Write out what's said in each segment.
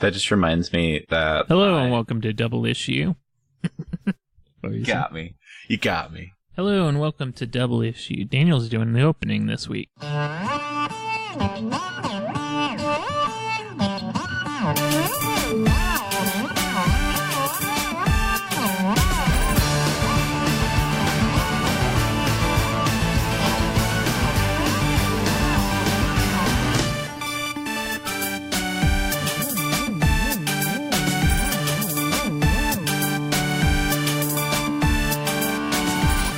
That just reminds me that... Hello and welcome to Double Issue. You got me. You got me. Hello and welcome to Double Issue. Daniel's doing the opening this week.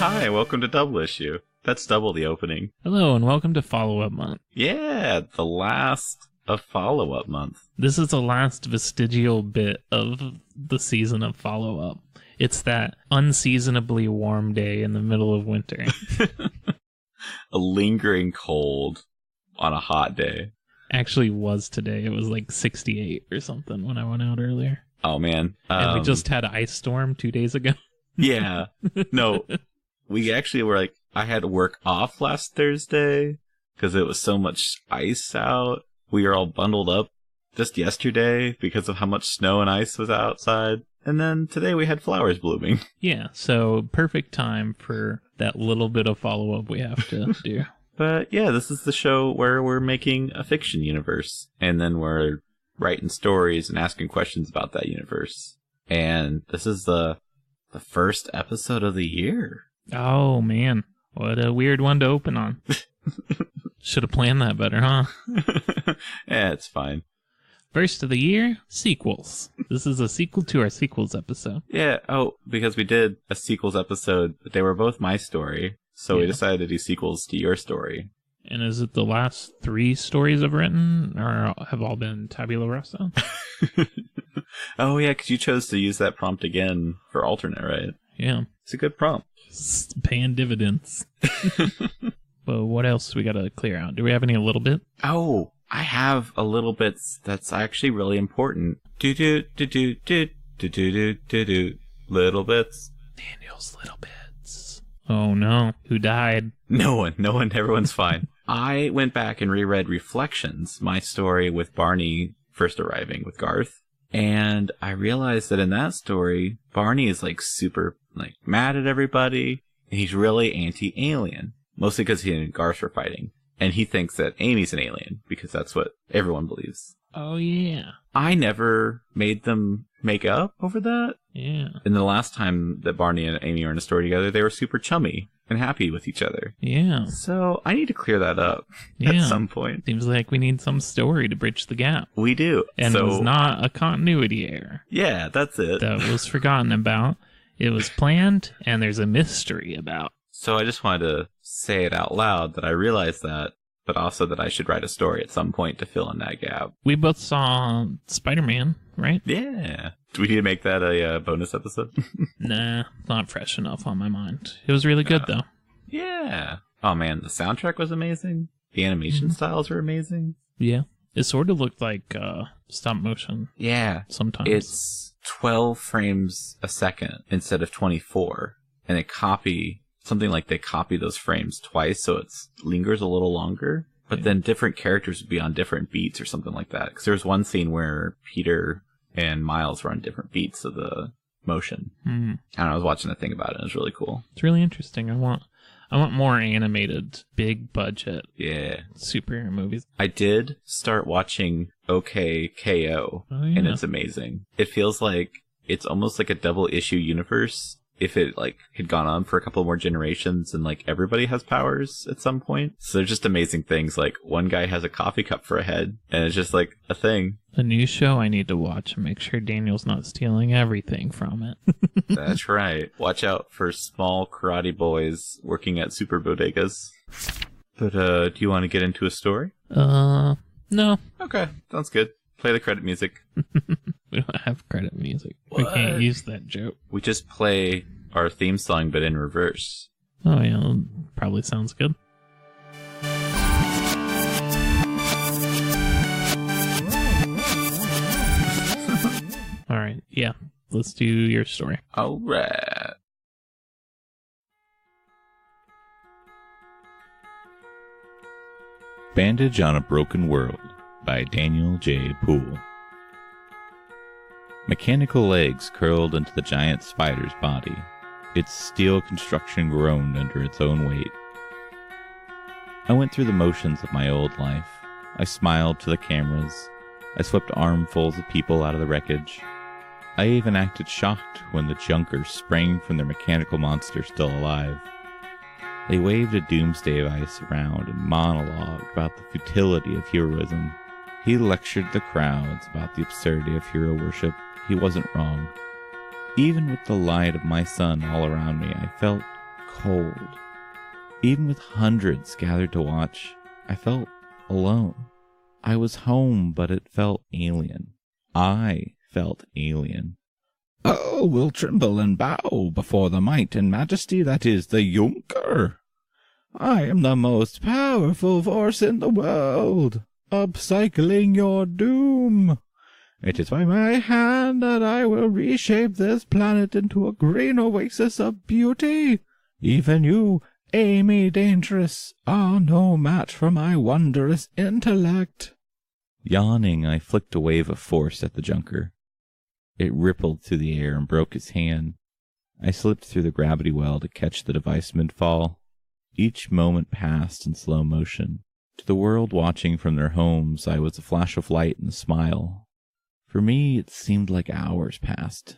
Hi, welcome to Double Issue. That's double the opening. Hello and welcome to Follow-Up Month. Yeah, the last of Follow-Up Month. This is the last vestigial bit of the season of Follow-Up. It's that unseasonably warm day in the middle of winter. A lingering cold on a hot day. Actually was today. It was like 68 or something when I went out earlier. Oh, man. And we just had an ice storm 2 days ago. Yeah. No, we actually were like, I had to work off last Thursday because it was so much ice out. We were all bundled up just yesterday because of how much snow and ice was outside. And then today we had flowers blooming. Yeah, so perfect time for that little bit of follow-up we have to do. But yeah, this is the show where we're making a fiction universe. And then we're writing stories and asking questions about that universe. And this is the first episode of the year. Oh, man. What a weird one to open on. Should have planned that better, huh? Yeah, it's fine. First of the year, sequels. This is a sequel to our sequels episode. Yeah, because we did a sequels episode, but they were both my story, so we decided to do sequels to your story. And is it the last 3 stories I've written, or have all been Tabula Rasa? Oh, yeah, because you chose to use that prompt again for alternate, right? Yeah. It's a good prompt. It's paying dividends. But what else we got to clear out? Do we have any a little bit? Oh, I have a little bit that's actually really important. Do-do-do-do-do-do-do-do-do. Little bits. Daniel's little bits. Oh, no. Who died? No one. Everyone's fine. I went back and reread Reflections, my story with Barney first arriving with Garth. And I realized that in that story, Barney is super mad at everybody, and he's really anti-alien. Mostly because he and Garth are fighting. And he thinks that Amy's an alien, because that's what everyone believes. Oh, yeah. I never made them make up over that. Yeah. And the last time that Barney and Amy were in a story together, they were super chummy and happy with each other. Yeah. So I need to clear that up at some point. Seems like we need some story to bridge the gap. We do. And it was not a continuity error. Yeah, that's it. That was forgotten about. It was planned, and there's a mystery about. So I just wanted to say it out loud that I realized that, but also that I should write a story at some point to fill in that gap. We both saw Spider-Man, right? Yeah. Do we need to make that a bonus episode? Nah, not fresh enough on my mind. It was really good, though. Yeah. Oh, man, the soundtrack was amazing. The animation styles were amazing. Yeah. It sort of looked like stop motion. Yeah. Sometimes. It's 12 frames a second instead of 24. And they copy those frames twice, so it lingers a little longer. But then different characters would be on different beats or something like that. Because there was one scene where Peter and Miles were on different beats of the motion. And I was watching a thing about it. It was really cool. It's really interesting. I want more animated, big budget, superhero movies. I did start watching XTaKeRuX, and it's amazing. It feels like it's almost like a double issue universe. If it had gone on for a couple more generations and everybody has powers at some point. So they're just amazing things. One guy has a coffee cup for a head and it's just a thing. A new show I need to watch and make sure Daniel's not stealing everything from it. That's right. Watch out for small karate boys working at super bodegas. But do you want to get into a story? No. Okay, sounds good. Play the credit music. We don't have credit music. What? We can't use that joke. We just play our theme song, but in reverse. Oh, yeah. Probably sounds good. All right. Yeah. Let's do your story. All right. Bandage on a Broken World by Daniel J. Poole. Mechanical legs curled into the giant spider's body. Its steel construction groaned under its own weight. I went through the motions of my old life. I smiled to the cameras. I swept armfuls of people out of the wreckage. I even acted shocked when the junkers sprang from their mechanical monster still alive. They waved a doomsday device around and monologued about the futility of heroism. He lectured the crowds about the absurdity of hero worship. He wasn't wrong. Even with the light of my sun all around me, I felt cold. Even with hundreds gathered to watch, I felt alone. I was home, but it felt alien. I felt alien. All will tremble and bow before the might and majesty that is the Junker. I am the most powerful force in the world, upcycling your doom. It is by my hand that I will reshape this planet into a green oasis of beauty. Even you, Amy Dangerous, are no match for my wondrous intellect. Yawning, I flicked a wave of force at the junker. It rippled through the air and broke his hand. I slipped through the gravity well to catch the device mid-fall. Each moment passed in slow motion. To the world watching from their homes, I was a flash of light and a smile. For me, it seemed like hours passed.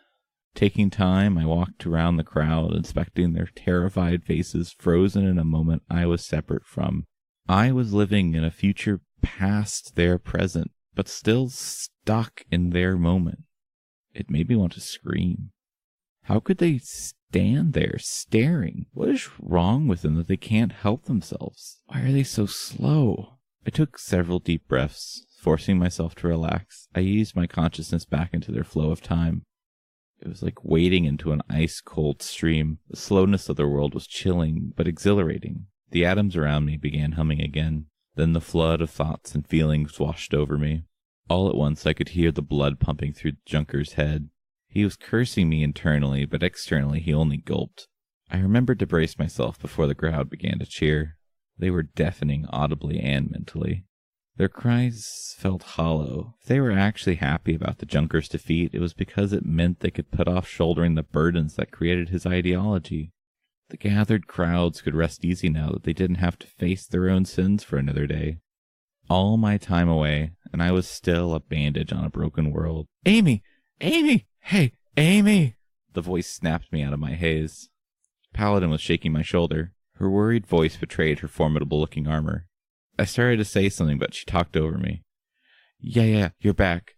Taking time, I walked around the crowd, inspecting their terrified faces frozen in a moment I was separate from. I was living in a future past their present, but still stuck in their moment. It made me want to scream. How could they stand there staring? What is wrong with them that they can't help themselves? Why are they so slow? I took several deep breaths, forcing myself to relax. I eased my consciousness back into their flow of time. It was like wading into an ice-cold stream. The slowness of the world was chilling, but exhilarating. The atoms around me began humming again. Then the flood of thoughts and feelings washed over me. All at once I could hear the blood pumping through Junker's head. He was cursing me internally, but externally he only gulped. I remembered to brace myself before the crowd began to cheer. They were deafening audibly and mentally. Their cries felt hollow. If they were actually happy about the Junker's defeat, it was because it meant they could put off shouldering the burdens that created his ideology. The gathered crowds could rest easy now that they didn't have to face their own sins for another day. All my time away, and I was still a bandage on a broken world. "Amy! Amy! Hey, Amy!" The voice snapped me out of my haze. Paladin was shaking my shoulder. Her worried voice betrayed her formidable-looking armor. I started to say something, but she talked over me. Yeah, you're back.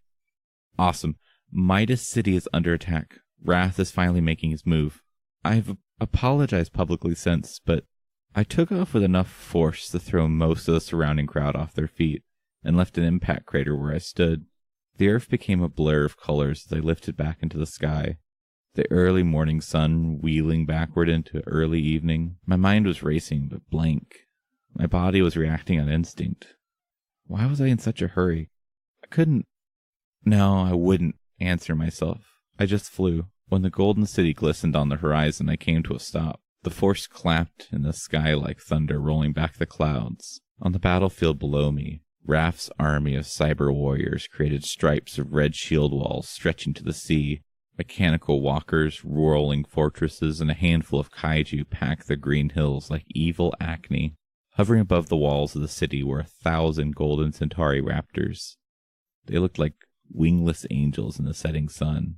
Awesome. Midas City is under attack. Wrath is finally making his move. I've apologized publicly since, but I took off with enough force to throw most of the surrounding crowd off their feet, and left an impact crater where I stood. The earth became a blur of colors as I lifted back into the sky. The early morning sun wheeling backward into early evening. My mind was racing, but blank. My body was reacting on instinct. Why was I in such a hurry? I wouldn't answer myself. I just flew. When the golden city glistened on the horizon, I came to a stop. The force clapped in the sky like thunder, rolling back the clouds. On the battlefield below me, Raph's army of cyber warriors created stripes of red shield walls stretching to the sea. Mechanical walkers, rolling fortresses, and a handful of kaiju packed the green hills like evil acne. Hovering above the walls of the city were 1,000 golden centauri raptors. They looked like wingless angels in the setting sun.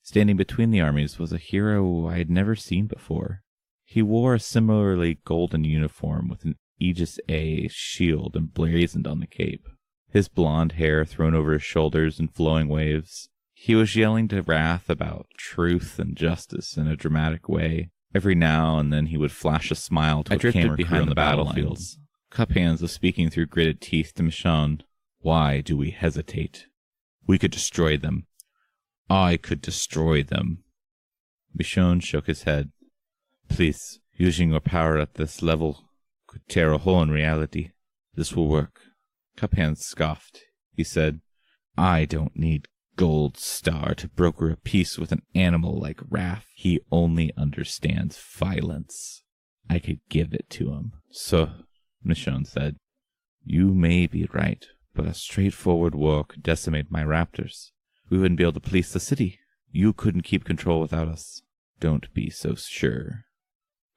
Standing between the armies was a hero I had never seen before. He wore a similarly golden uniform with an Aegis A shield emblazoned on the cape. His blonde hair thrown over his shoulders in flowing waves. He was yelling to Wrath about truth and justice in a dramatic way. Every now and then he would flash a smile to a camera crew on the battlefields. Cuphands was speaking through gritted teeth to McNaughton. Why do we hesitate? We could destroy them. I could destroy them. Michonne shook his head. Please, using your power at this level could tear a hole in reality. This will work. Cuphands scoffed. He said, I don't need Gold Star to broker a peace with an animal like Raph. He only understands violence. I could give it to him. So, Michonne said, you may be right, but a straightforward war could decimate my raptors. we wouldn't be able to police the city. You couldn't keep control without us. Don't be so sure,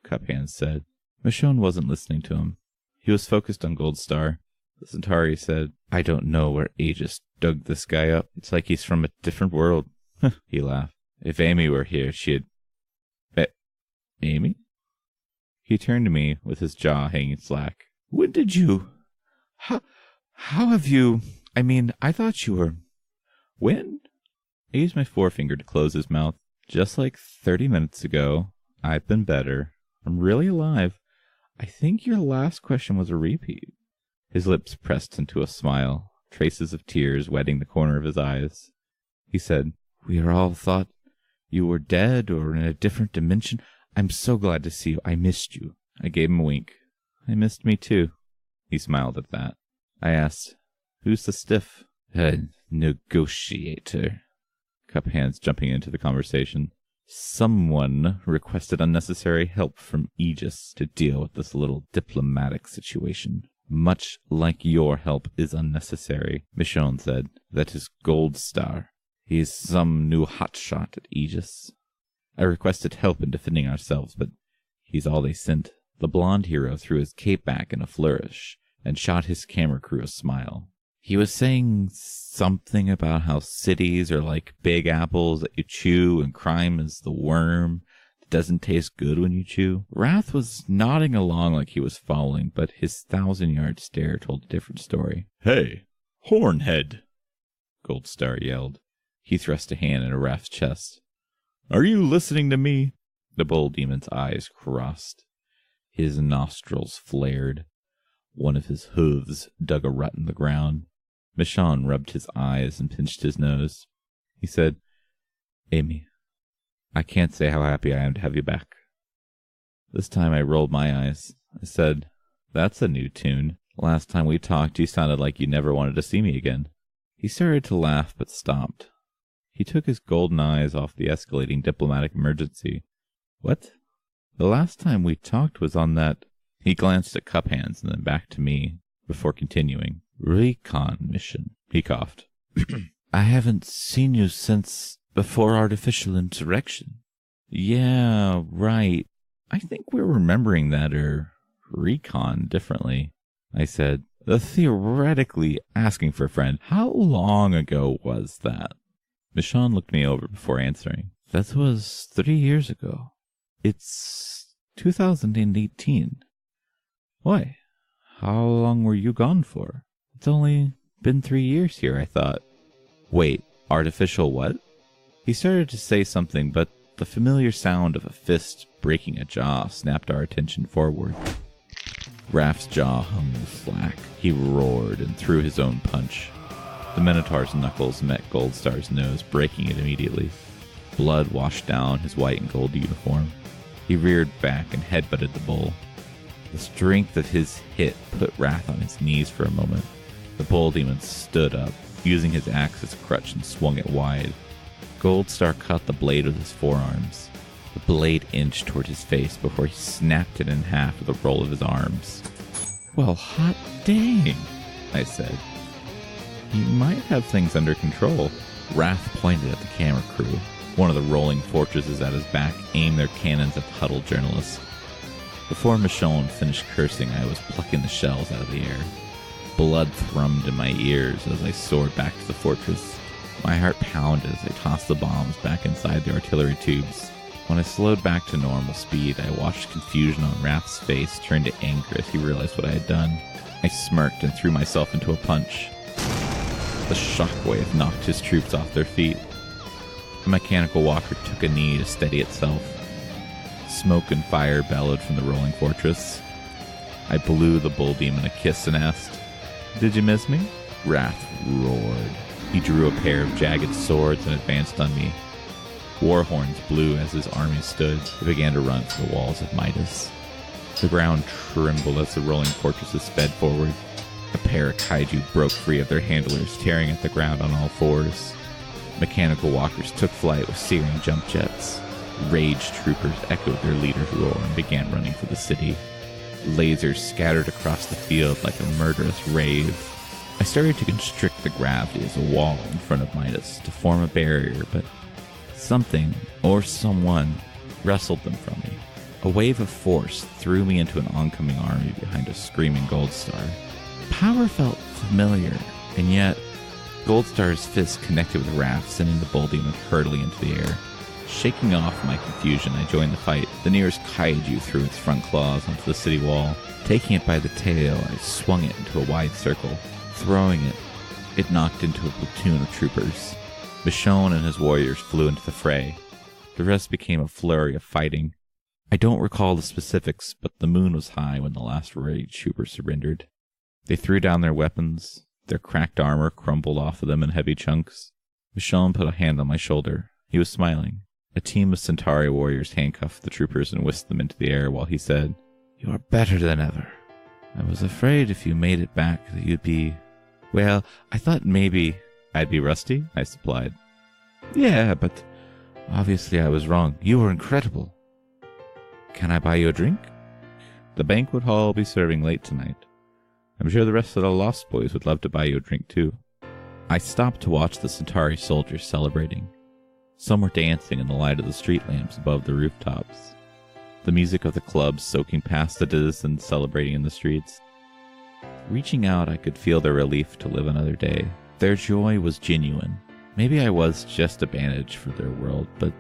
Cuphands said. Michonne wasn't listening to him. He was focused on Goldstar. The Centauri said, I don't know where Aegis dug this guy up. It's like he's from a different world. He laughed. If Amy were here, she'd... Amy? He turned to me with his jaw hanging slack. When did you... How have you... I thought you were... When? I used my forefinger to close his mouth. Just like 30 minutes ago. I've been better. I'm really alive. I think your last question was a repeat. His lips pressed into a smile, traces of tears wetting the corner of his eyes. He said, We all thought you were dead or in a different dimension. I'm so glad to see you. I missed you. I gave him a wink. I missed me too. He smiled at that. I asked, Who's the stiff? A negotiator. Cuphands jumping into the conversation. Someone requested unnecessary help from Aegis to deal with this little diplomatic situation. Much like your help is unnecessary, Michonne said. That is Goldstar. He is some new hotshot at Aegis. I requested help in defending ourselves, but he's all they sent. The blonde hero threw his cape back in a flourish and shot his camera crew a smile. He was saying something about how cities are like big apples that you chew and crime is the worm that doesn't taste good when you chew. Wrath was nodding along like he was following, but his 1,000-yard stare told a different story. Hey, Hornhead! Goldstar yelled. He thrust a hand into Wrath's chest. Are you listening to me? The bull demon's eyes crossed. His nostrils flared. One of his hooves dug a rut in the ground. Michonne rubbed his eyes and pinched his nose. He said, Amy, I can't say how happy I am to have you back. This time I rolled my eyes. I said, That's a new tune. Last time we talked, you sounded like you never wanted to see me again. He started to laugh, but stopped. He took his golden eyes off the escalating diplomatic emergency. What? The last time we talked was on that... He glanced at Cuphands and then back to me before continuing. Recon mission. He coughed. I haven't seen you since before artificial insurrection. Yeah, right. I think we're remembering that recon differently. I said, theoretically asking for a friend. How long ago was that? Michonne looked me over before answering. That was 3 years ago. It's 2018. Why? How long were you gone for? It's only been 3 years here, I thought. Wait, artificial what? He started to say something, but the familiar sound of a fist breaking a jaw snapped our attention forward. Raph's jaw hung slack. He roared and threw his own punch. The Minotaur's knuckles met Goldstar's nose, breaking it immediately. Blood washed down his white and gold uniform. He reared back and headbutted the bull. The strength of his hit put Wrath on his knees for a moment. The bull demon stood up, using his axe as a crutch, and swung it wide. Goldstar caught the blade with his forearms. The blade inched toward his face before he snapped it in half with a roll of his arms. Well, hot dang, I said. He might have things under control. Wrath pointed at the camera crew. One of the rolling fortresses at his back aimed their cannons at the huddled journalists. Before Michonne finished cursing, I was plucking the shells out of the air. Blood thrummed in my ears as I soared back to the fortress. My heart pounded as I tossed the bombs back inside the artillery tubes. When I slowed back to normal speed, I watched confusion on Wrath's face turn to anger as he realized what I had done. I smirked and threw myself into a punch. The shockwave knocked his troops off their feet. The mechanical walker took a knee to steady itself. Smoke and fire bellowed from the rolling fortress. I blew the bull demon a kiss and asked, Did you miss me? Wrath roared. He drew a pair of jagged swords and advanced on me. War horns blew as his army stood. They began to run for the walls of Midas. The ground trembled as the rolling fortresses sped forward. A pair of kaiju broke free of their handlers, tearing at the ground on all fours. Mechanical walkers took flight with searing jump jets. Rage troopers echoed their leader's roar and began running for the city. Lasers scattered across the field like a murderous rave. I started to constrict the gravity as a wall in front of Midas to form a barrier, but something or someone wrestled them from me. A wave of force threw me into an oncoming army behind a screaming Gold Star. Power felt familiar, and yet Goldstar's fist connected with Raph, sending the bull demon hurtling into the air. Shaking off my confusion, I joined the fight. The nearest kaiju threw its front claws onto the city wall. Taking it by the tail, I swung it into a wide circle. Throwing it, it knocked into a platoon of troopers. Michonne and his warriors flew into the fray. The rest became a flurry of fighting. I don't recall the specifics, but the moon was high when the last raid trooper surrendered. They threw down their weapons. Their cracked armor crumbled off of them in heavy chunks. Michonne put a hand on my shoulder. He was smiling. A team of Centauri warriors handcuffed the troopers and whisked them into the air while he said, "You are better than ever. I was afraid if you made it back that you'd be... Well, I thought maybe I'd be rusty," I supplied. "Yeah, but obviously I was wrong. You were incredible. Can I buy you a drink?" "The banquet hall will be serving late tonight. I'm sure the rest of the Lost Boys would love to buy you a drink too." I stopped to watch the Centauri soldiers celebrating. Some were dancing in the light of the street lamps above the rooftops. The music of the clubs soaking past the citizens celebrating in the streets. Reaching out, I could feel their relief to live another day. Their joy was genuine. Maybe I was just a bandage for their world, but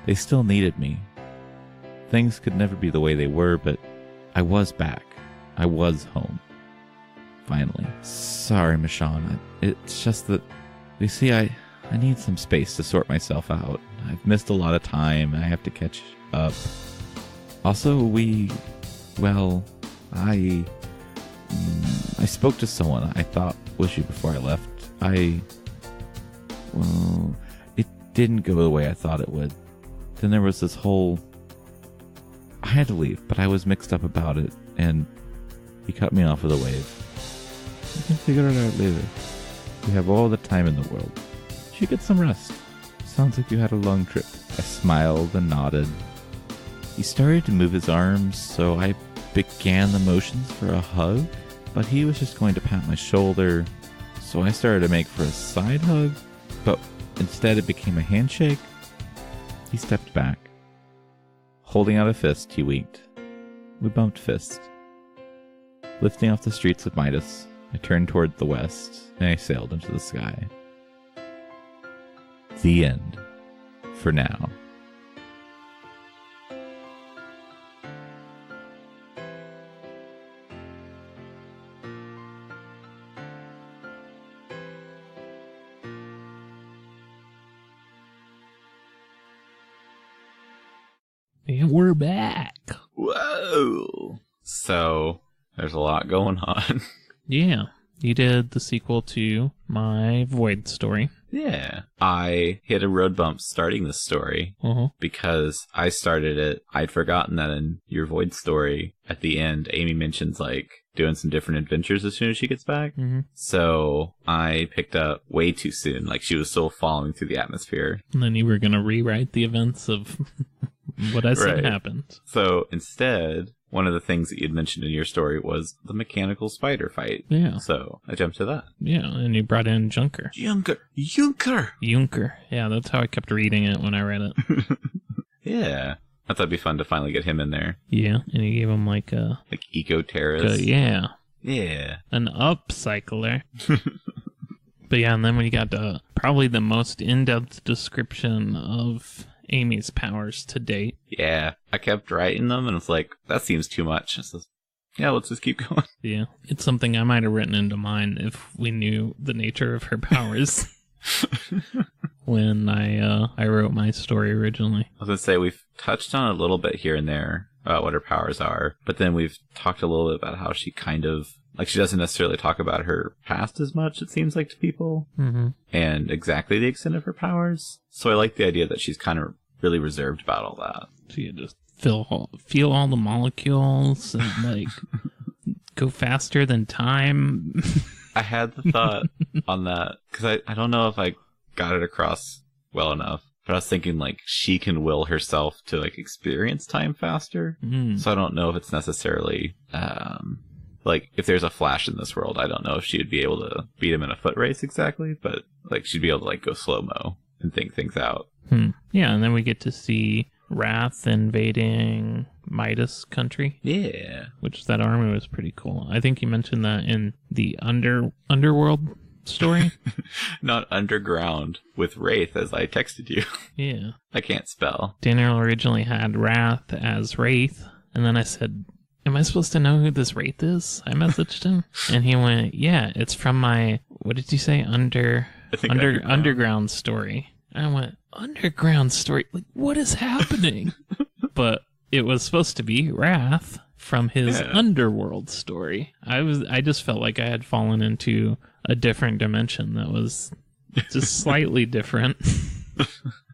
they still needed me. Things could never be the way they were, but I was back. I was home. Finally. Sorry, Michonne. It's just that, you see, I need some space to sort myself out. I've missed a lot of time. I have to catch up. Also, I spoke to someone I thought was you before I left. It didn't go the way I thought it would. Then there was this whole... I had to leave, but I was mixed up about it, and he cut me off with a wave. "You can figure it out later. You have all the time in the world. You should get some rest. Sounds like you had a long trip." I smiled and nodded. He started to move his arms, so I began the motions for a hug, but he was just going to pat my shoulder, so I started to make for a side hug, but instead it became a handshake. He stepped back. Holding out a fist, he winked. We bumped fists. Lifting off the streets of Midas, I turned toward the west, and I sailed into the sky. The end. For now. And we're back. Whoa. So, there's a lot going on. Yeah. You did the sequel to my Void story. Yeah. I hit a road bump starting this story because I started it. I'd forgotten that in your Void story, at the end, Amy mentions, like, doing some different adventures as soon as she gets back. So I picked up way too soon. Like, she was still falling through the atmosphere. And then you were going to rewrite the events of what I said happened. So instead, one of the things that you'd mentioned in your story was the mechanical spider fight. Yeah. So I jumped to that. Yeah, and you brought in Junker. Junker. Yeah, that's how I kept reading it when I read it. Yeah. I thought it'd be fun to finally get him in there. Yeah, and you gave him like a... Like eco-terrorist. Yeah. Yeah. An upcycler. But yeah, and then when you got to probably the most in-depth description of Amy's powers to date. Yeah. I kept writing them, and it's like, that seems too much. So, yeah, let's just keep going. Yeah. It's something I might have written into mine if we knew the nature of her powers. When I wrote my story originally. I was going to say, we've touched on a little bit here and there about what her powers are, but then we've talked a little bit about how she kind of, like, she doesn't necessarily talk about her past as much, it seems like, to people, and exactly the extent of her powers. So I like the idea that she's kind of really reserved about all that. So you just feel all the molecules and, like, go faster than time. I had the thought on that, because I don't know if I got it across well enough, but I was thinking, like, she can will herself to, like, experience time faster. So I don't know if it's necessarily like, if there's a Flash in this world, I don't know if she would be able to beat him in a foot race exactly, but, like, she'd be able to, like, go slow-mo and think things out. Yeah, and then we get to see Wrath invading Midas country. Yeah. Which that army was pretty cool. I think you mentioned that in the underworld story. Not underground with Wraith, as I texted you. Yeah. I can't spell. Daniel originally had Wrath as Wraith, and then I said, am I supposed to know who this Wraith is? I messaged him, and he went, yeah, it's from my, what did you say, underground story. I went, underground story? Like, what is happening? But it was supposed to be Wrath from his underworld story. I just felt like I had fallen into a different dimension that was just slightly different.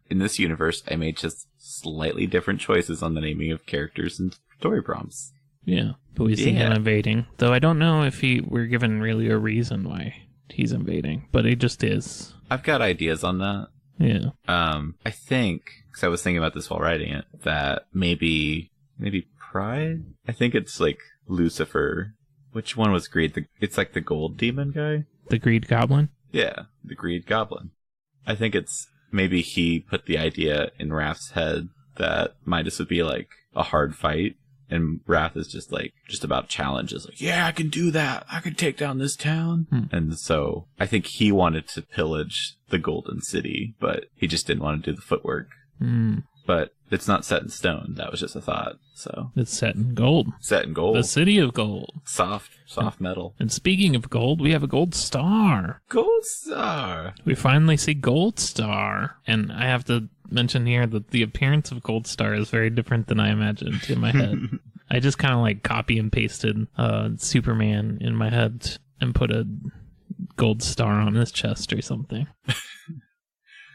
In this universe, I made just slightly different choices on the naming of characters and story prompts. Yeah, but we see him invading. Though I don't know if we're given really a reason why he's invading, but he just is. I've got ideas on that. Yeah. I think, because I was thinking about this while writing it, that maybe Pride? I think it's like Lucifer. Which one was Greed? It's like the gold demon guy? The Greed Goblin? Yeah, the Greed Goblin. I think it's maybe he put the idea in Wrath's head that Midas would be like a hard fight, and Wrath is just about challenges. Like, yeah, I can do that. I can take down this town. And so I think he wanted to pillage the Golden City, but he just didn't want to do the footwork. But it's not set in stone. That was just a thought. So it's set in gold. Set in gold. The city of gold. Soft metal. And speaking of gold, we have a gold star. Gold star. We finally see Gold Star. And I have to mention here that the appearance of Gold Star is very different than I imagined in my head. I just kind of like copy and pasted Superman in my head and put a gold star on his chest or something.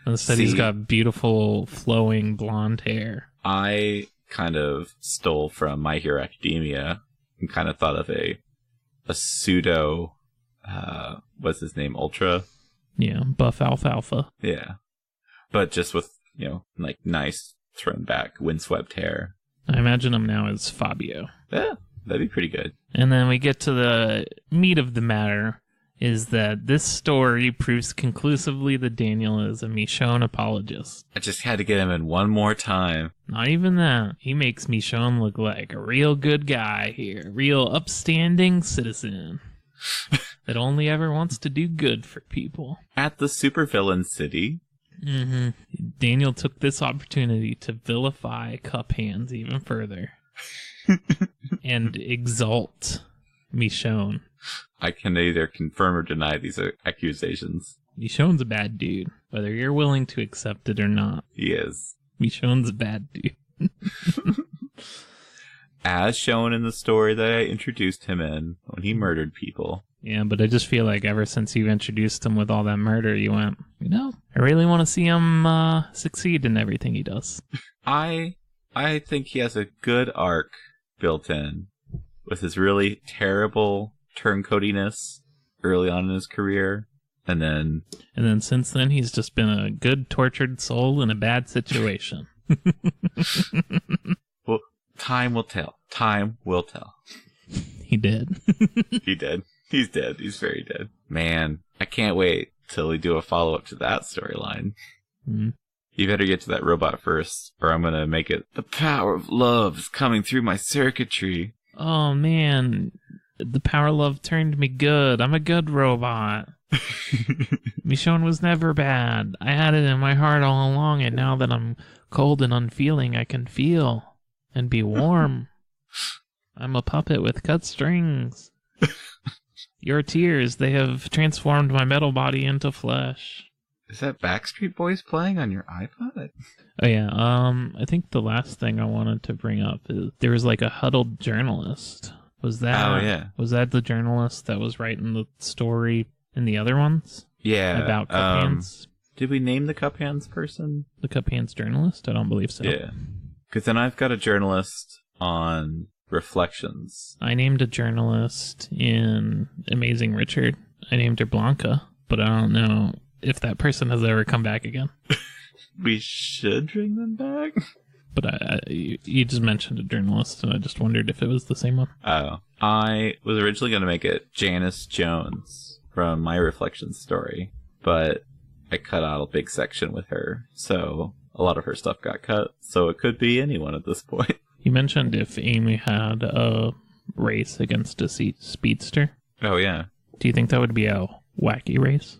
Instead, he's got beautiful, flowing blonde hair. I kind of stole from My Hero Academia and kind of thought of a pseudo, what's his name, Ultra? Yeah, buff alfalfa. Yeah. But just with, like nice, thrown back, windswept hair. I imagine him now as Fabio. Yeah, that'd be pretty good. And then we get to the meat of the matter, is that this story proves conclusively that Daniel is a Michonne apologist. I just had to get him in one more time. Not even that. He makes Michonne look like a real good guy here. A real upstanding citizen that only ever wants to do good for people. At the supervillain city. Daniel took this opportunity to vilify Cup Hands even further. And exalt Michonne. I can neither confirm or deny these accusations. Michonne's a bad dude, whether you're willing to accept it or not. He is. Michonne's a bad dude. As shown in the story that I introduced him in when he murdered people. Yeah, but I just feel like ever since you introduced him with all that murder, you went, I really want to see him succeed in everything he does. I think he has a good arc built in with his really terrible turncoatiness early on in his career, and then since then he's just been a good tortured soul in a bad situation. Well, time will tell. Time will tell. He did. He did. He's dead. He's very dead. Man, I can't wait till we do a follow-up to that storyline. You better get to that robot first, or I'm gonna make it, the power of love is coming through my circuitry. Oh man, the power of love turned me good. I'm a good robot. Michonne was never bad. I had it in my heart all along, and now that I'm cold and unfeeling, I can feel and be warm. I'm a puppet with cut strings. Your tears, they have transformed my metal body into flesh. Is that Backstreet Boys playing on your iPod? Oh yeah, I think the last thing I wanted to bring up is there was like a huddled journalist. Was that the journalist that was writing the story in the other ones? Yeah. About Cup Hands? Did we name the Cup Hands person? The Cup Hands journalist? I don't believe so. Yeah. Because then I've got a journalist on Reflections. I named a journalist in Amazing Richard. I named her Blanca, but I don't know if that person has ever come back again. We should bring them back? But you just mentioned a journalist, and I just wondered if it was the same one. Oh. I was originally going to make it Janice Jones from My Reflections story, but I cut out a big section with her, so a lot of her stuff got cut, so it could be anyone at this point. You mentioned if Amy had a race against a speedster. Oh, yeah. Do you think that would be a wacky race?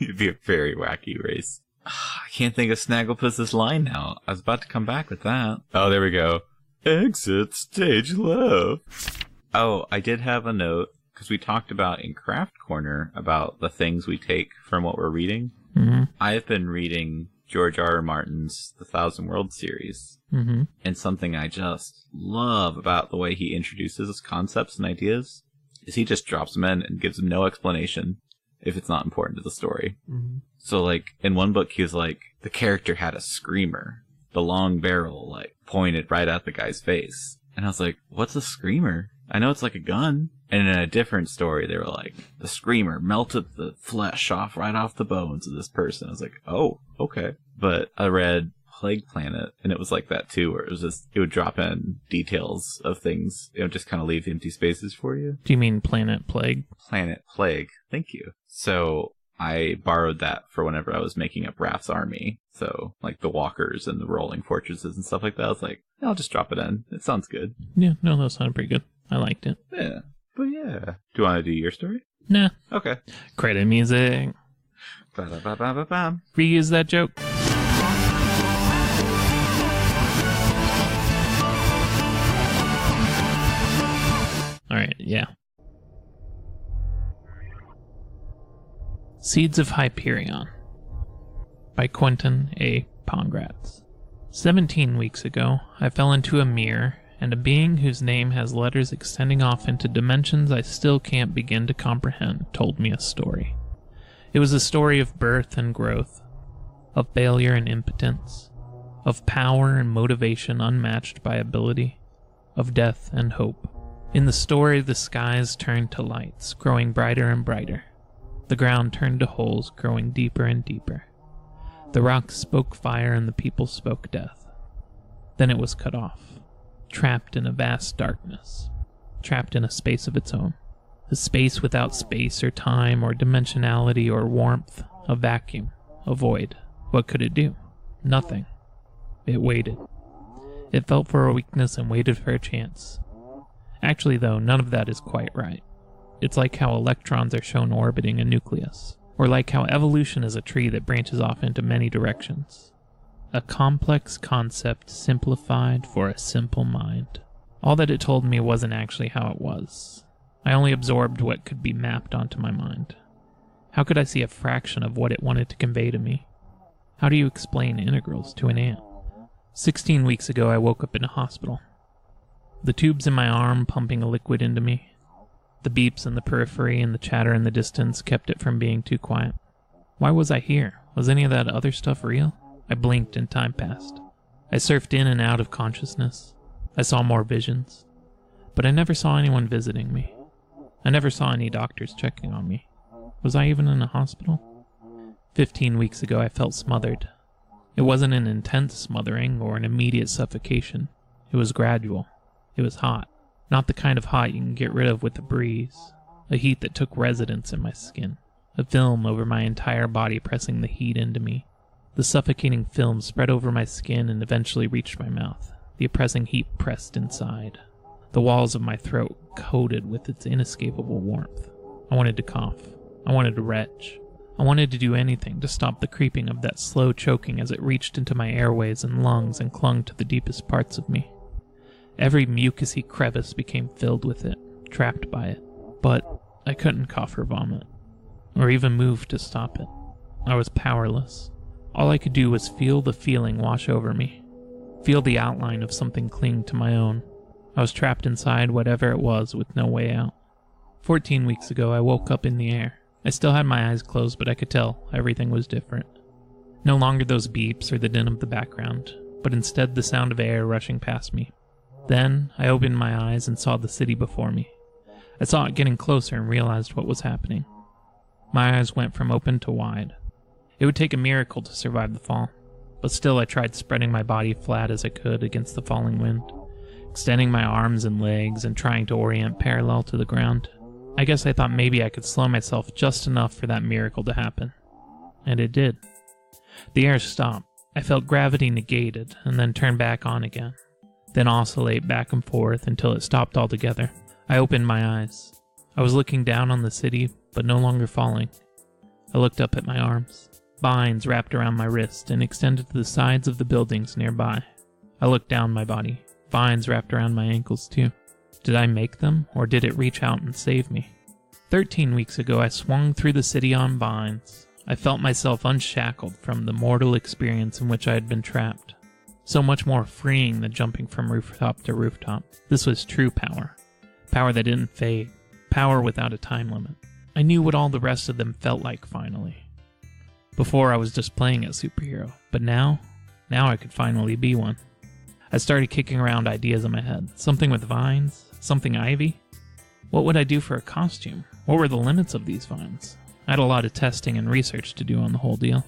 It'd be a very wacky race. I can't think of Snagglepuss's line now. I was about to come back with that. Oh, there we go. Exit stage left. Oh, I did have a note, because we talked about in Craft Corner about the things we take from what we're reading. Mm-hmm. I've been reading George R.R. Martin's The Thousand Worlds series. Mm-hmm. And something I just love about the way he introduces concepts and ideas is he just drops them in and gives them no explanation if it's not important to the story. Mm-hmm. So, like, in one book, he was like, the character had a screamer. The long barrel, like, pointed right at the guy's face. And I was like, what's a screamer? I know it's like a gun. And in a different story, they were like, the screamer melted the flesh right off the bones of this person. I was like, oh, okay. But I read Plague Planet, and it was like that too, where it was just, it would drop in details of things. It would just kind of leave empty spaces for you. Do you mean Planet Plague? Planet Plague. Thank you. So I borrowed that for whenever I was making up Raph's army. So, like the walkers and the rolling fortresses and stuff like that. I was like, I'll just drop it in. It sounds good. Yeah, no, that sounded pretty good. I liked it. Yeah. But yeah. Do you want to do your story? Nah. Okay. Credit music. Ba-da-ba-ba-ba-bam. Reuse that joke. Alright, yeah. Seeds of Hyperion by Quentin A. Pongratz. 17 weeks ago, I fell into a mirror, and a being whose name has letters extending off into dimensions I still can't begin to comprehend told me a story. It was a story of birth and growth, of failure and impotence, of power and motivation unmatched by ability, of death and hope. In the story, the skies turned to lights, growing brighter and brighter. The ground turned to holes, growing deeper and deeper. The rocks spoke fire and the people spoke death. Then it was cut off, trapped in a vast darkness, trapped in a space of its own. A space without space or time or dimensionality or warmth, a vacuum, a void. What could it do? Nothing. It waited. It felt for a weakness and waited for a chance. Actually, though, none of that is quite right. It's like how electrons are shown orbiting a nucleus, or like how evolution is a tree that branches off into many directions. A complex concept simplified for a simple mind. All that it told me wasn't actually how it was. I only absorbed what could be mapped onto my mind. How could I see a fraction of what it wanted to convey to me? How do you explain integrals to an ant? 16 weeks ago, I woke up in a hospital. The tubes in my arm pumping a liquid into me. The beeps in the periphery and the chatter in the distance kept it from being too quiet. Why was I here? Was any of that other stuff real? I blinked and time passed. I surfed in and out of consciousness. I saw more visions. But I never saw anyone visiting me. I never saw any doctors checking on me. Was I even in a hospital? 15 weeks ago I felt smothered. It wasn't an intense smothering or an immediate suffocation. It was gradual. It was hot. Not the kind of hot you can get rid of with a breeze. A heat that took residence in my skin. A film over my entire body pressing the heat into me. The suffocating film spread over my skin and eventually reached my mouth. The oppressing heat pressed inside. The walls of my throat coated with its inescapable warmth. I wanted to cough. I wanted to retch. I wanted to do anything to stop the creeping of that slow choking as it reached into my airways and lungs and clung to the deepest parts of me. Every mucousy crevice became filled with it, trapped by it. But I couldn't cough or vomit, or even move to stop it. I was powerless. All I could do was feel the feeling wash over me. Feel the outline of something cling to my own. I was trapped inside whatever it was with no way out. 14 weeks ago, I woke up in the air. I still had my eyes closed, but I could tell everything was different. No longer those beeps or the din of the background, but instead the sound of air rushing past me. Then, I opened my eyes and saw the city before me. I saw it getting closer and realized what was happening. My eyes went from open to wide. It would take a miracle to survive the fall. but still I tried spreading my body flat as I could against the falling wind, extending my arms and legs and trying to orient parallel to the ground. I guess I thought maybe I could slow myself just enough for that miracle to happen. And it did. The air stopped. I felt gravity negated and then turn back on again, then oscillate back and forth until it stopped altogether. I opened my eyes. I was looking down on the city, but no longer falling. I looked up at my arms. Vines wrapped around my wrist and extended to the sides of the buildings nearby. I looked down my body. Vines wrapped around my ankles too. Did I make them, or did it reach out and save me? 13 weeks ago, I swung through the city on vines. I felt myself unshackled from the mortal experience in which I had been trapped. So much more freeing than jumping from rooftop to rooftop. This was true power. Power that didn't fade. Power without a time limit. I knew what all the rest of them felt like finally. Before I was just playing a superhero, but now I could finally be one. I started kicking around ideas in my head. Something with vines? Something ivy? What would I do for a costume? What were the limits of these vines? I had a lot of testing and research to do on the whole deal.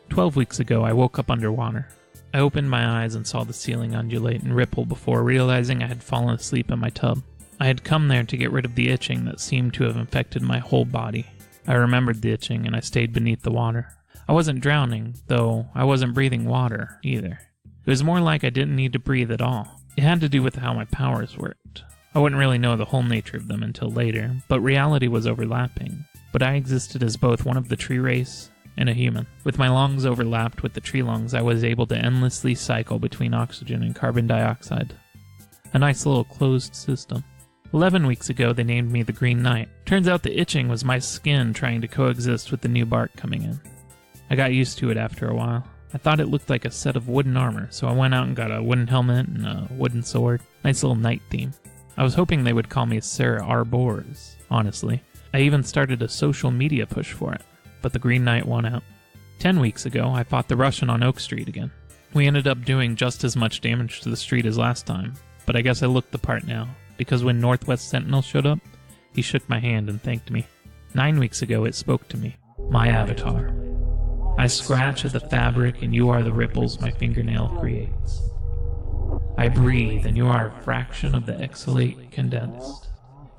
12 weeks ago, I woke up underwater. I opened my eyes and saw the ceiling undulate and ripple before realizing I had fallen asleep in my tub. I had come there to get rid of the itching that seemed to have infected my whole body. I remembered the itching and I stayed beneath the water. I wasn't drowning, though I wasn't breathing water either. It was more like I didn't need to breathe at all. It had to do with how my powers worked. I wouldn't really know the whole nature of them until later, but reality was overlapping. But I existed as both one of the tree race and a human. With my lungs overlapped with the tree lungs, I was able to endlessly cycle between oxygen and carbon dioxide. A nice little closed system. 11 weeks ago, they named me the Green Knight. Turns out the itching was my skin trying to coexist with the new bark coming in. I got used to it after a while. I thought it looked like a set of wooden armor, so I went out and got a wooden helmet and a wooden sword. Nice little knight theme. I was hoping they would call me Sir Arbors, honestly. I even started a social media push for it, but the Green Knight won out. 10 weeks ago, I fought the Russian on Oak Street again. We ended up doing just as much damage to the street as last time, but I guess I looked the part now, because when Northwest Sentinel showed up, he shook my hand and thanked me. 9 weeks ago, it spoke to me. My avatar. I scratch at the fabric and you are the ripples my fingernail creates. I breathe and you are a fraction of the exhalate condensed.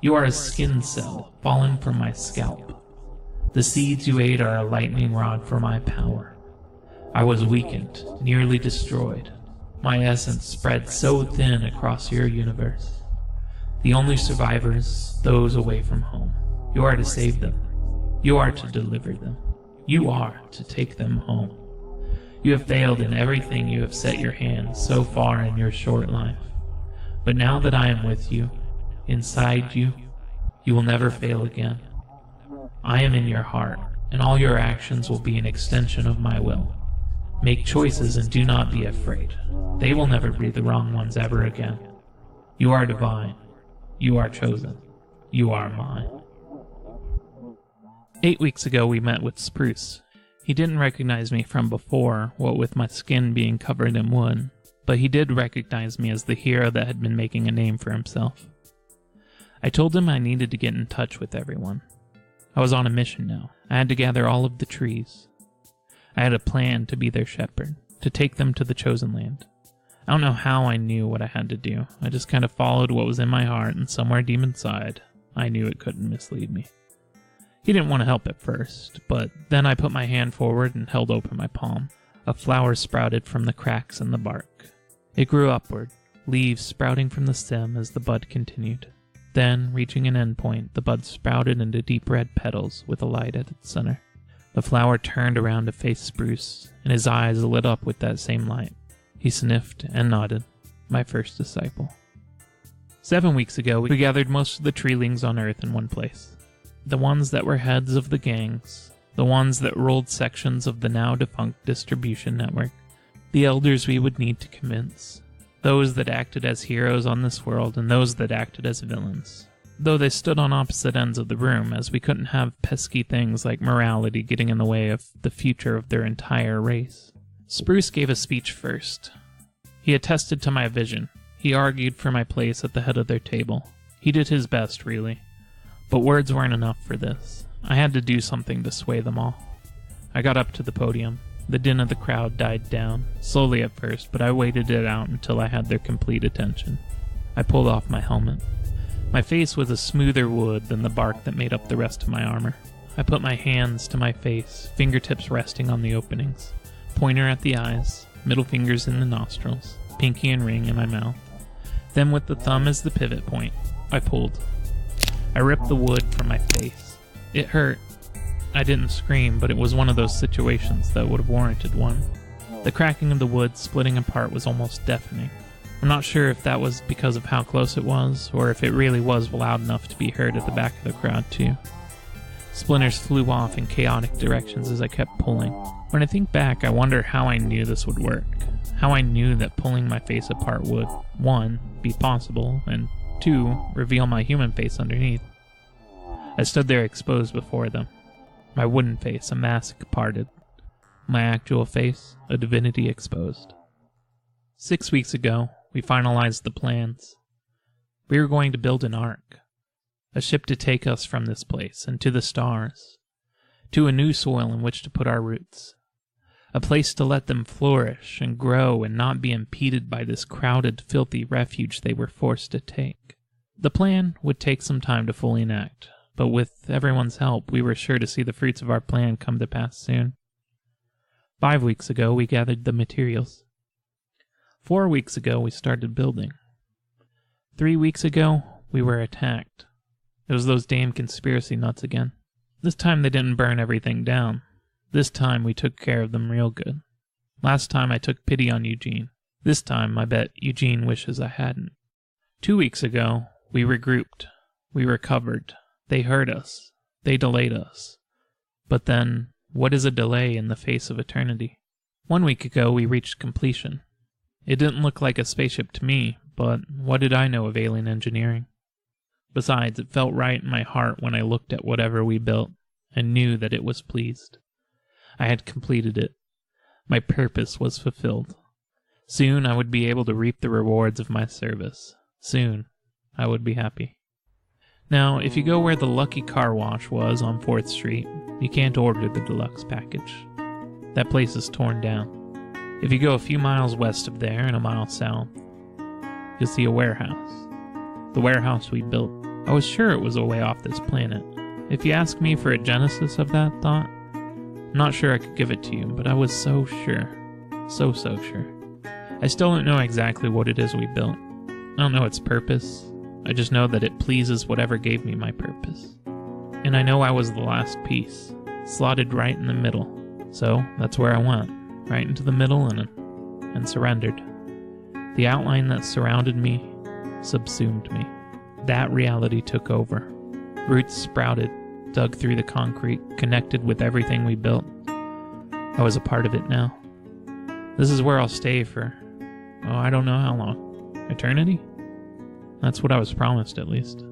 You are a skin cell falling from my scalp. The seeds you ate are a lightning rod for my power. I was weakened, nearly destroyed. My essence spread so thin across your universe. The only survivors, those away from home. You are to save them. You are to deliver them. You are to take them home. You have failed in everything you have set your hands so far in your short life. But now that I am with you, inside you, you will never fail again. I am in your heart, and all your actions will be an extension of my will. Make choices and do not be afraid. They will never be the wrong ones ever again. You are divine. You are chosen. You are mine. 8 weeks ago we met with Spruce. He didn't recognize me from before, what with my skin being covered in wood, but he did recognize me as the hero that had been making a name for himself. I told him I needed to get in touch with everyone. I was on a mission now. I had to gather all of the trees. I had a plan to be their shepherd, to take them to the chosen land. I don't know how I knew what I had to do. I just kind of followed what was in my heart, and somewhere deep inside, I knew it couldn't mislead me. He didn't want to help at first, but then I put my hand forward and held open my palm. A flower sprouted from the cracks in the bark. It grew upward, leaves sprouting from the stem as the bud continued. Then, reaching an endpoint, the bud sprouted into deep red petals with a light at its center. The flower turned around to face Spruce, and his eyes lit up with that same light. He sniffed and nodded. My first disciple. 7 weeks ago, we gathered most of the treelings on Earth in one place. The ones that were heads of the gangs, the ones that ruled sections of the now-defunct distribution network, the elders we would need to convince, those that acted as heroes on this world and those that acted as villains. Though they stood on opposite ends of the room, as we couldn't have pesky things like morality getting in the way of the future of their entire race. Spruce gave a speech first. He attested to my vision. He argued for my place at the head of their table. He did his best, really. But words weren't enough for this. I had to do something to sway them all. I got up to the podium. The din of the crowd died down, slowly at first, but I waited it out until I had their complete attention. I pulled off my helmet. My face was a smoother wood than the bark that made up the rest of my armor. I put my hands to my face, fingertips resting on the openings, pointer at the eyes, middle fingers in the nostrils, pinky and ring in my mouth. Then with the thumb as the pivot point, I pulled. I ripped the wood from my face. It hurt. I didn't scream, but it was one of those situations that would have warranted one. The cracking of the wood splitting apart was almost deafening. I'm not sure if that was because of how close it was, or if it really was loud enough to be heard at the back of the crowd too. Splinters flew off in chaotic directions as I kept pulling. When I think back, I wonder how I knew this would work. How I knew that pulling my face apart would, 1, be possible, and 2, reveal my human face underneath. I stood there exposed before them. My wooden face, a mask parted. My actual face, a divinity exposed. 6 weeks ago, we finalized the plans. We were going to build an ark. A ship to take us from this place and to the stars. To a new soil in which to put our roots. A place to let them flourish and grow and not be impeded by this crowded, filthy refuge they were forced to take. The plan would take some time to fully enact, but with everyone's help, we were sure to see the fruits of our plan come to pass soon. 5 weeks ago, we gathered the materials. 4 weeks ago, we started building. 3 weeks ago, we were attacked. It was those damn conspiracy nuts again. This time they didn't burn everything down. This time we took care of them real good. Last time I took pity on Eugene. This time I bet Eugene wishes I hadn't. 2 weeks ago, we regrouped. We recovered. They hurt us. They delayed us. But then, what is a delay in the face of eternity? 1 week ago, we reached completion. It didn't look like a spaceship to me, but what did I know of alien engineering? Besides, it felt right in my heart when I looked at whatever we built and knew that it was pleased. I had completed it. My purpose was fulfilled. Soon I would be able to reap the rewards of my service. Soon I would be happy. Now, if you go where the Lucky Car Wash was on 4th Street, you can't order the deluxe package. That place is torn down. If you go a few miles west of there and a mile south, you'll see a warehouse. The warehouse we built. I was sure it was away off this planet. If you ask me for a genesis of that thought, I'm not sure I could give it to you, but I was so sure. So sure. I still don't know exactly what it is we built. I don't know its purpose. I just know that it pleases whatever gave me my purpose. And I know I was the last piece, slotted right in the middle. So that's where I went, right into the middle and surrendered. The outline that surrounded me subsumed me. That reality took over. Roots sprouted, dug through the concrete, connected with everything we built. I was a part of it now. This is where I'll stay for, I don't know how long. Eternity? That's what I was promised, at least.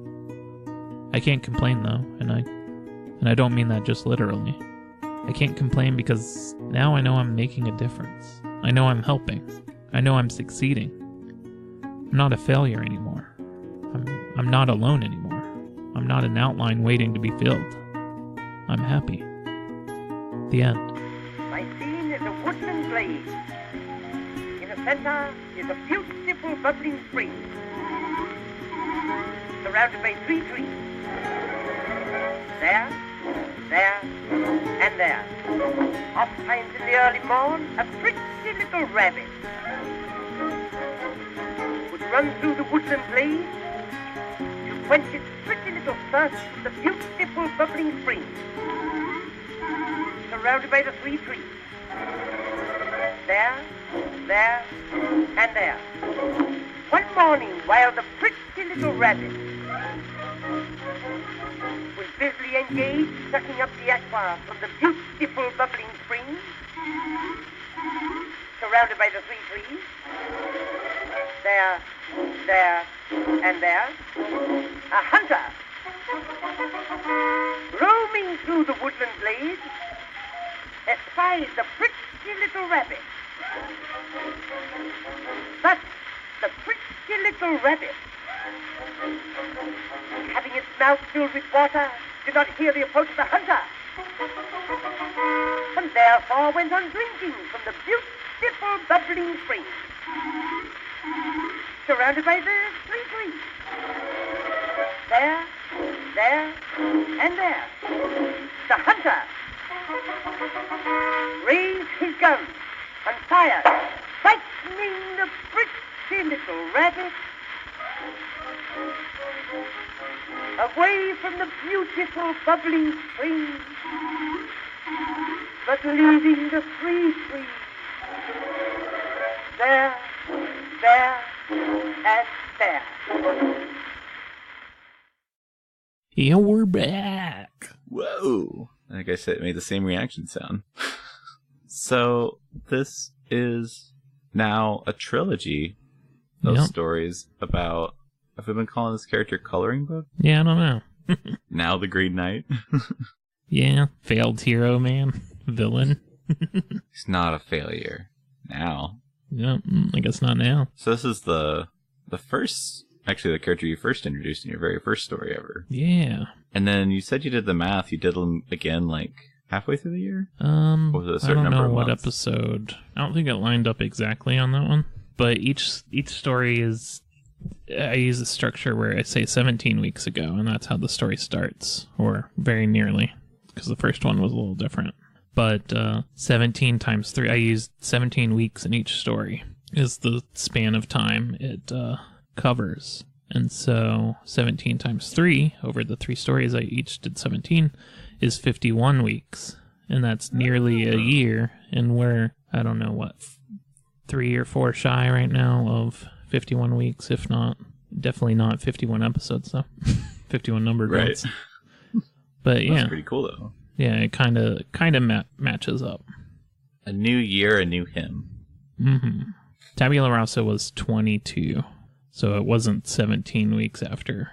I can't complain, though, and I don't mean that just literally. I can't complain because now I know I'm making a difference. I know I'm helping. I know I'm succeeding. I'm not a failure anymore. I'm not alone anymore. I'm not an outline waiting to be filled. I'm happy. The end. My scene is a woodland glade. In the center is a beautiful bubbling spring, surrounded by 3 trees. There, and there. Oftentimes in the early morn, a pretty little rabbit would run through the woodland glade to quench its pretty little thirst in the beautiful bubbling spring, surrounded by the 3 trees. There, and there. One morning, while the pretty little rabbit was busily engaged sucking up the aqua from the beautiful bubbling spring, surrounded by the 3 trees, there, and there, a hunter, roaming through the woodland glade, espied the pretty little rabbit. But the pretty little rabbit, having its mouth filled with water, did not hear the approach of the hunter. And therefore went on drinking from the beautiful bubbling spring, surrounded by the three trees. There, and there, the hunter raised his gun and fired, frightening the pretty little rabbit away from the beautiful bubbling spring, but leaving the three trees there, and there. Yeah, we're back. Whoa. Like I said, it made the same reaction sound. So, this is now a trilogy of stories about... Have we been calling this character Coloring Book? Yeah, I don't know. Now the Green Knight? Yeah, failed hero, man. Villain. He's not a failure. Now. Yeah, I guess not now. So this is the first... Actually, the character you first introduced in your very first story ever. Yeah. And then you said you did the math. You did them again, like, halfway through the year? Or was it a certain I don't know number of what months? episode. I don't think it lined up exactly on that one. But each story is... I use a structure where I say 17 weeks ago, and that's how the story starts, or very nearly, because the first one was a little different. But 17 times 3, I used 17 weeks in each story, is the span of time it covers. And so 17 times 3, over the 3 stories I each did 17, is 51 weeks. And that's nearly a year, and we're, I don't know what, 3 or 4 shy right now of 51 weeks, if not, definitely not 51 episodes, though. 51 numbered ones. But yeah. That's pretty cool, though. Yeah, it kind of matches up. A new year, a new hymn. Mm-hmm. Tabula Rasa was 22, so it wasn't 17 weeks after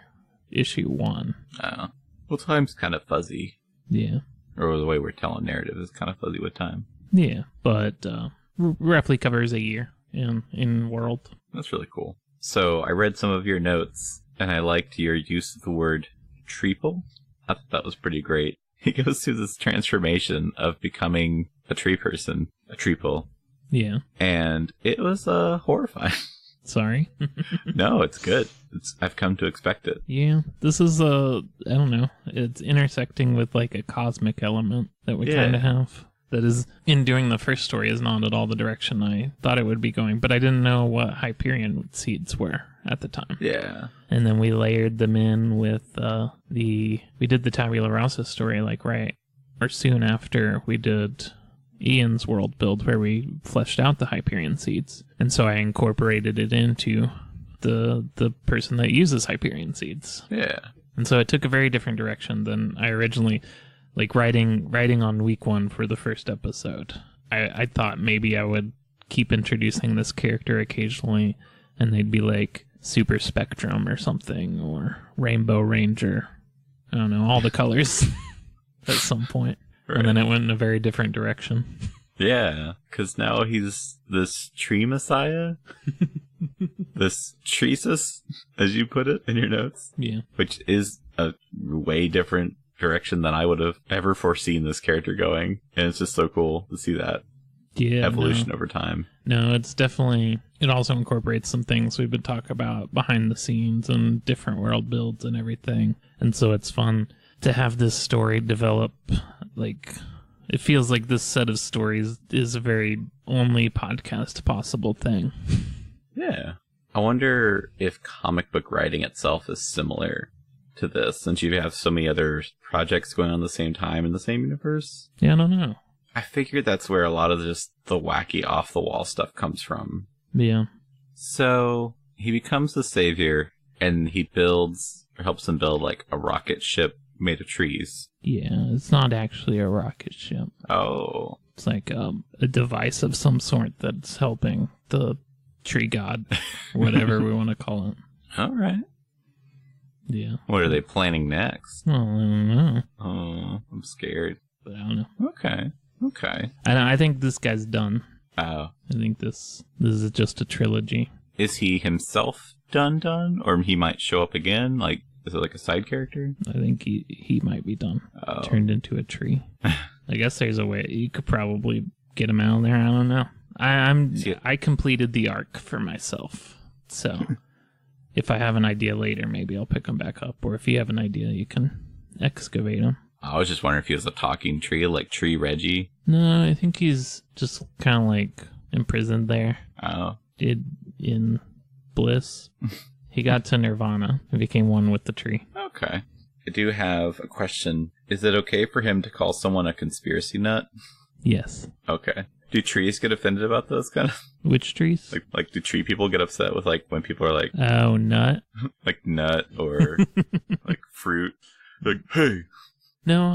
issue 1. Oh. Well, time's kind of fuzzy. Yeah. Or the way we're telling narrative is kind of fuzzy with time. Yeah, but roughly covers a year in world. That's really cool. So I read some of your notes, and I liked your use of the word treeple. I thought that was pretty great. He goes through this transformation of becoming a tree person, a treeple. Yeah. And it was horrifying. Sorry. No, it's good. I've come to expect it. Yeah, this is I don't know, it's intersecting with like a cosmic element that we kind of have. That is, in doing the first story, is not at all the direction I thought it would be going, but I didn't know what Hyperion seeds were at the time. Yeah. And then we layered them in with we did the Tabula Rasa story like right or soon after we did Ian's world build where we fleshed out the Hyperion seeds. And so I incorporated it into the person that uses Hyperion seeds. Yeah. And so it took a very different direction than I originally... Like writing on week 1 for the first episode, I thought maybe I would keep introducing this character occasionally, and they'd be like Super Spectrum or something, or Rainbow Ranger. I don't know, all the colors at some point. Right. And then it went in a very different direction. Yeah, because now he's this tree messiah, this treesus, as you put it in your notes. Yeah, which is a way different direction than I would have ever foreseen this character going, and it's just so cool to see that evolution over time. No, it's definitely, it also incorporates some things we've been talking about behind the scenes and different world builds and everything, and so it's fun to have this story develop. Like, it feels like this set of stories is a very only podcast possible thing. Yeah. I wonder if comic book writing itself is similar to this, since you have so many other projects going on at the same time in the same universe. Yeah, I don't know. I figured that's where a lot of just the wacky off-the-wall stuff comes from. Yeah. So, he becomes the savior, and he builds, or helps them build, like, a rocket ship made of trees. Yeah, it's not actually a rocket ship. Oh. It's like a device of some sort that's helping the tree god, whatever we want to call it. All right. Yeah. What are they planning next? Well, I don't know. Oh, I'm scared. But I don't know. Okay. I think this guy's done. Oh. I think this is just a trilogy. Is he himself done? Or he might show up again? Like, is it like a side character? I think he might be done. Oh. Turned into a tree. I guess there's a way you could probably get him out of there. I don't know. I completed the arc for myself, so if I have an idea later, maybe I'll pick him back up. Or if you have an idea, you can excavate him. I was just wondering if he was a talking tree, like Tree Reggie. No, I think he's just kind of like imprisoned there. Oh. In bliss. He got to nirvana and became one with the tree. Okay. I do have a question. Is it okay for him to call someone a conspiracy nut? Yes. Okay. Do trees get offended about those kind of? Which trees? Like do tree people get upset with like when people are like, oh, nut? like nut or like fruit? Like, hey. No,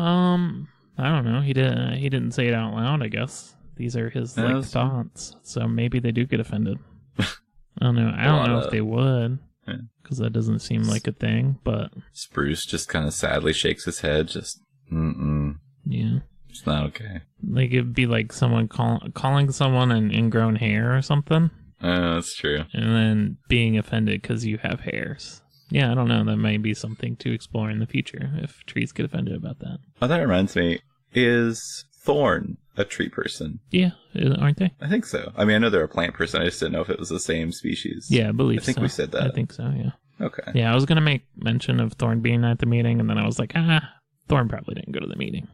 I don't know. He didn't say it out loud, I guess. These are his thoughts. So maybe they do get offended. I don't know. I don't know if they would. Because that doesn't seem like a thing, but... Spruce just kind of sadly shakes his head, just, Yeah. It's not okay. Like, it'd be like someone calling someone an ingrown hair or something. That's true. And then being offended because you have hairs. Yeah, I don't know. That might be something to explore in the future, if trees get offended about that. Oh, that reminds me. Is thorn a tree person? Yeah, aren't they? I think so. I mean, I know they're a plant person. I just didn't know if it was the same species. Yeah, I believe so. I think we said that. I think so, yeah. Okay. Yeah, I was going to make mention of Thorn being at the meeting, and then I was like, Thorn probably didn't go to the meeting.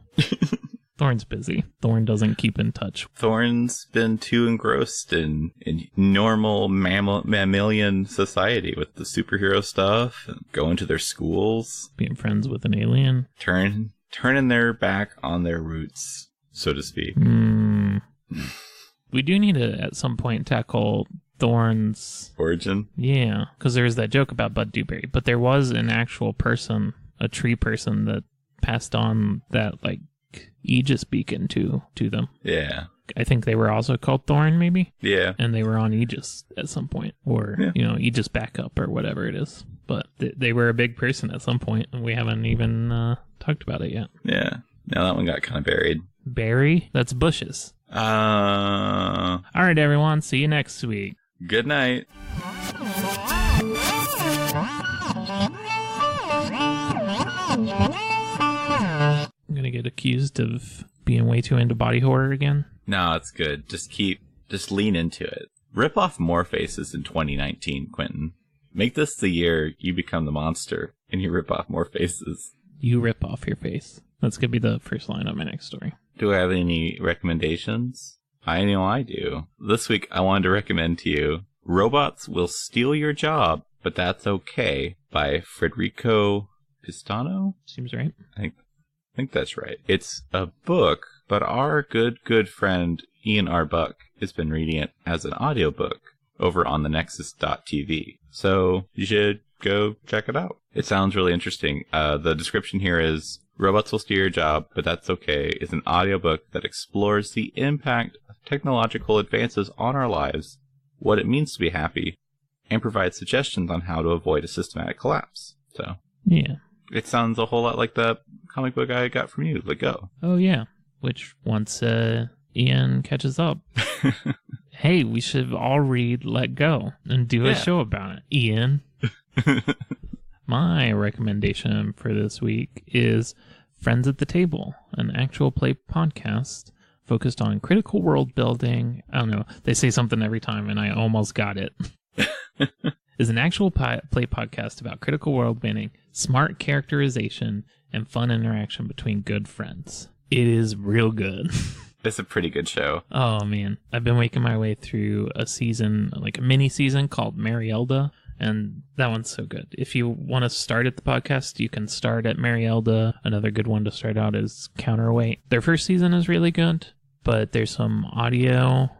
Thorn's busy. Thorn doesn't keep in touch. Thorn's been too engrossed in normal mammalian society with the superhero stuff, and going to their schools. Being friends with an alien. Turning their back on their roots, so to speak. We do need to, at some point, tackle Thorn's origin. Yeah, because there was that joke about Bud Dewberry, but there was an actual person, a tree person, that passed on that, like, Aegis beacon to them. Yeah. I think they were also called Thorn, maybe? Yeah. And they were on Aegis at some point, or, Aegis backup, or whatever it is. But they were a big person at some point, and we haven't even talked about it yet. Yeah. Now that one got kind of buried. Berry? That's bushes. All right, everyone. See you next week. Good night. I'm going to get accused of being way too into body horror again. No, it's good. Just lean into it. Rip off more faces in 2019, Quentin. Make this the year you become the monster and you rip off more faces. You rip off your face. That's going to be the first line of my next story. Do I have any recommendations? I know I do. This week, I wanted to recommend to you Robots Will Steal Your Job, But That's Okay by Federico Pistano? Seems right. I think that's right. It's a book, but our good friend Ian R. Buck has been reading it as an audiobook over on the Nexus.tv. So you should go check it out. It sounds really interesting. The description here is, Robots Will Steal Your Job, But That's Okay is an audiobook that explores the impact of technological advances on our lives, what it means to be happy, and provides suggestions on how to avoid a systematic collapse. So, yeah. It sounds a whole lot like the comic book I got from you, Let Go. Oh, yeah. Which, once Ian catches up, hey, we should all read Let Go and do a show about it. Ian. My recommendation for this week is Friends at the Table, an actual play podcast focused on critical world building. I don't know. They say something every time, and I almost got it. Is an actual play podcast about critical world building, smart characterization, and fun interaction between good friends. It is real good. It's a pretty good show. Oh, man. I've been making my way through a season, like a mini season called Marielda. And that one's so good. If you want to start at the podcast, you can start at Marielda. Another good one to start out is Counterweight. Their first season is really good, but there's some audio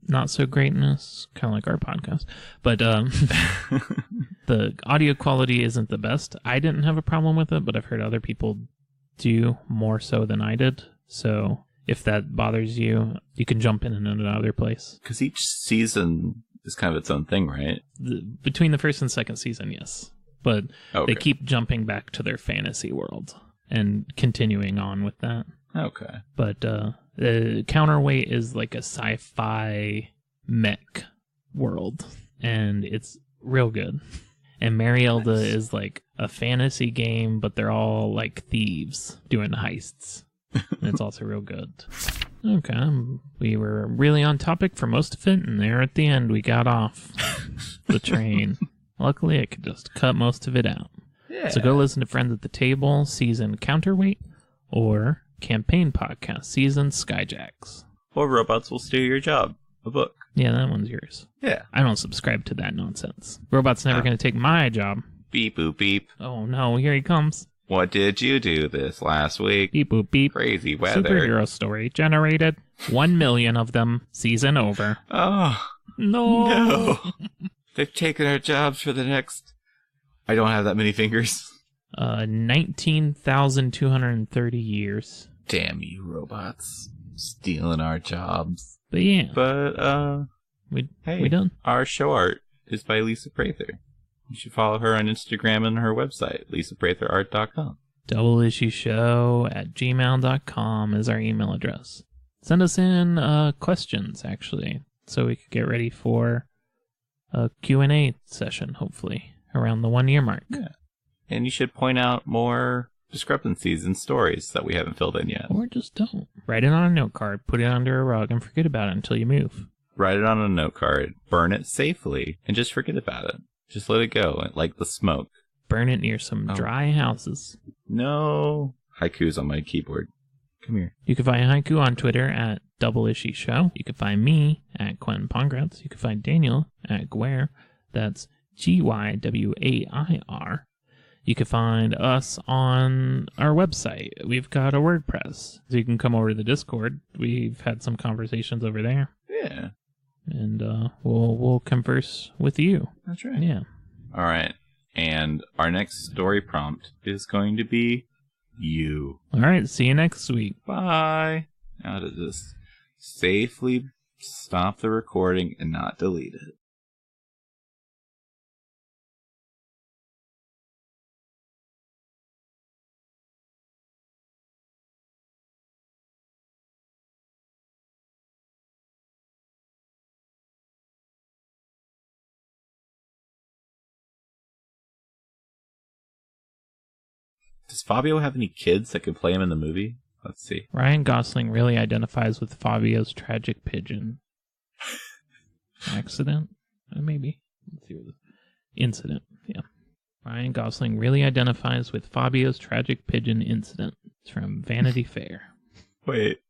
not so greatness, kind of like our podcast. But the audio quality isn't the best. I didn't have a problem with it, but I've heard other people do more so than I did. So if that bothers you, you can jump in another place. Because each season is kind of its own thing, right? Between the first and second season, yes. But they keep jumping back to their fantasy world and continuing on with that. Okay. But the Counterweight is like a sci-fi mech world, and it's real good. And Marielda is like a fantasy game, but they're all like thieves doing heists. And it's also real good. Okay, we were really on topic for most of it, and there at the end we got off the train. Luckily, I could just cut most of it out. Yeah. So go listen to Friends at the Table, season Counterweight, or Campaign Podcast, season Skyjacks. Or Robots Will Steal Your Job, a book. Yeah, that one's yours. Yeah. I don't subscribe to that nonsense. Robot's never going to take my job. Beep, boop, beep. Oh no, here he comes. What did you do this last week? Beep, boop, beep. Crazy weather. Superhero story generated. 1 million of them. Season over. Oh. No. No. They've taken our jobs for the next... I don't have that many fingers. 19,230 years. Damn you, robots. Stealing our jobs. But yeah. But, we hey, done. Our show art is by Lisa Prather. You should follow her on Instagram and her website, lisapratherart.com. doubleissueshow@gmail.com is our email address. Send us in questions, actually, so we could get ready for a Q&A session, hopefully, around the 1 year mark. Yeah. And you should point out more discrepancies in stories that we haven't filled in yet. Or just don't. Write it on a note card, put it under a rug, and forget about it until you move. Write it on a note card, burn it safely, and just forget about it. Just let it go, like the smoke. Burn it near some dry houses. No. Haiku's on my keyboard. Come here. You can find Haiku on Twitter at @DoubleIssueShow. You can find me at Quentin Pongratz. You can find Daniel at Gwair. That's GYWAIR. You can find us on our website. We've got a WordPress. So you can come over to the Discord. We've had some conversations over there. Yeah. And we'll converse with you. That's right. Yeah. All right. And our next story prompt is going to be you. All right. See you next week. Bye. Now to just safely stop the recording and not delete it. Does Fabio have any kids that could play him in the movie? Let's see. Ryan Gosling really identifies with Fabio's tragic pigeon accident. Maybe. Let's see what this incident. Yeah. Ryan Gosling really identifies with Fabio's tragic pigeon incident. It's from Vanity Fair. Wait.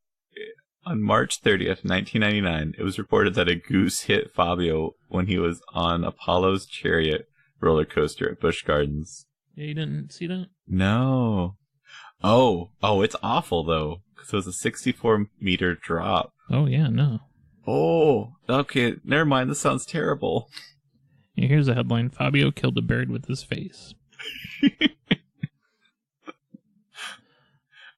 On March 30th, 1999, it was reported that a goose hit Fabio when he was on Apollo's Chariot roller coaster at Busch Gardens. Yeah, you didn't see that? No. Oh, it's awful, though, because it was a 64-meter drop. Oh, yeah, no. Oh, okay, never mind, this sounds terrible. Yeah, here's a headline. Fabio killed a bird with his face.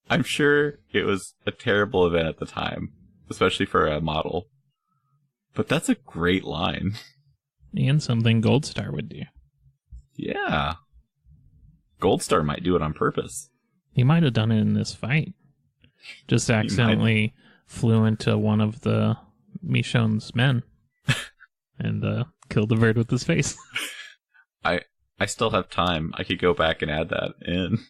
I'm sure it was a terrible event at the time, especially for a model. But that's a great line. And something Gold Star would do. Yeah. Gold Star might do it on purpose. He might have done it in this fight. Just accidentally flew into one of the Michonne's men and killed the bird with his face. I still have time. I could go back and add that in.